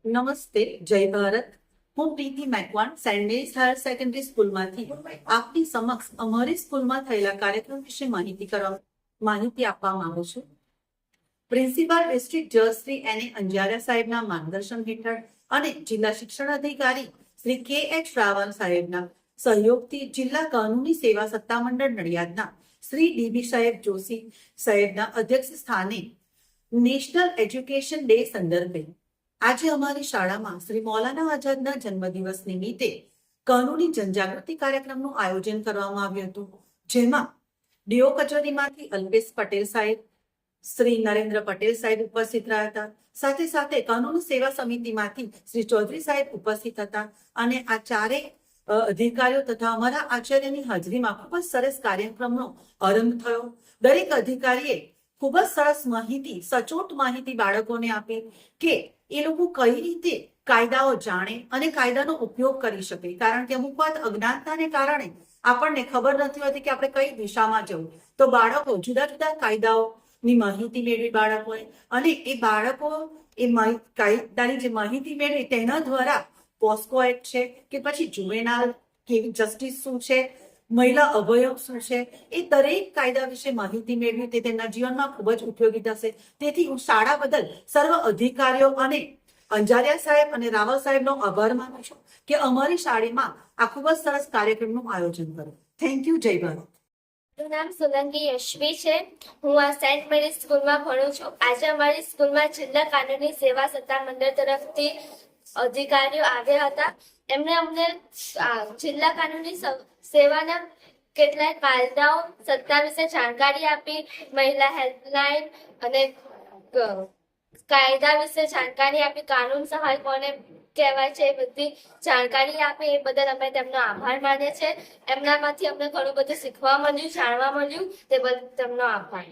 નમસ્તે, જય ભારત. હું પ્રીતિ મેકવાણ સેન્ટ મેરીઝ હાયર સેકન્ડરી સ્કૂલમાંથી આપની સમક્ષ અમારી સ્કૂલમાં થયેલા કાર્યક્રમ વિશે માહિતી આપવા માંગુ છું. પ્રિન્સિપાલ ડિસ્ટ્રિક્ટ જજ શ્રી એને અંજારિયા સાહેબના માર્ગદર્શન હેઠળ અને જિલ્લા શિક્ષણ અધિકારી શ્રી કે એચ રાવલ સાહેબના સહયોગથી જિલ્લા કાનૂની સેવા સત્તામંડળ નડિયાદના શ્રી ડીબી સાહેબ જોશી સાહેબના અધ્યક્ષ સ્થાને નેશનલ એજ્યુકેશન ડે સંદર્ભે આજે અમારી શાળામાં શ્રી મૌલાના આઝાદના જન્મદિવસ નિમિત્તે કાનૂની જનજાગૃતિ કાર્યક્રમનું આયોજન કરવામાં આવ્યું હતું, જેમાં ડીઓ કચેરીમાંથી અલ્પેશ પટેલ સાહેબ, શ્રી નરેન્દ્ર પટેલ સાહેબ ઉપસ્થિત રહ્યા હતા. સાથે સાથે કાનૂની સેવા સમિતિમાંથી શ્રી ચૌધરી સાહેબ ઉપસ્થિત હતા અને આ ચારેય અધિકારીઓ તથા અમારા આચાર્યની હાજરીમાં ખૂબ જ સરસ કાર્યક્રમનો આરંભ થયો. દરેક અધિકારીએ ખૂબ જ સરસ માહિતી, સચોટ માહિતી બાળકોને આપી કે એ લોકો કઈ રીતે કાયદાઓ જાણે અને કાયદાનો ઉપયોગ કરી શકે, કારણ કે અમુક વાત અજ્ઞાનતાને કારણે આપણને ખબર નથી હોતી કે આપણે કઈ દિશામાં જવું. તો બાળકો જુદા જુદા કાયદાઓની માહિતી મેળવી બાળકોએ, અને એ બાળકો એ કાયદાની જે માહિતી મેળવી તેના દ્વારા પોસ્કો એક્ટ છે કે પછી જુવેનાલ કેવી જસ્ટિસ શું છે, મહિલા અભયમ શું છે, એ દરેક કાયદા વિશે માહિતી મેળવી તે તેમના જીવનમાં ખૂબ જ ઉપયોગી થશે. તેથી હું શાળા બદલ સર્વ અધિકારીઓ અને અંજારિયા સાહેબ અને રાવલ સાહેબનો આભાર માનું છું કે અમારી શાળામાં આ ખૂબ જ સરસ કાર્યક્રમનું આયોજન કર્યું. Thank you. જય ભારત. મારું નામ સોલંકી યશવી છે. હું આ સેન્ટ મેરીઝ સ્કૂલમાં ભણું છું. આજે અમારી સ્કૂલમાં જિલ્લા કાનૂની સેવા સત્તામંડળ તરફથી અધિકારીઓ આવ્યા હતા. એમણે અમને જિલ્લા કાનૂની સેવાના કેટલાક કાયદાઓ સત્તા વિશે જાણકારી આપી, મહિલા હેલ્પલાઇન અને કાયદા વિશે જાણકારી આપી, કાનૂન સહાય કોને કહેવાય છે એ બધી જાણકારી આપી. એ બદલ અમે તેમનો આભાર માનીએ છીએ. એમનામાંથી અમને ઘણું બધું શીખવા મળ્યું, જાણવા મળ્યું, તે બદલ તેમનો આભાર.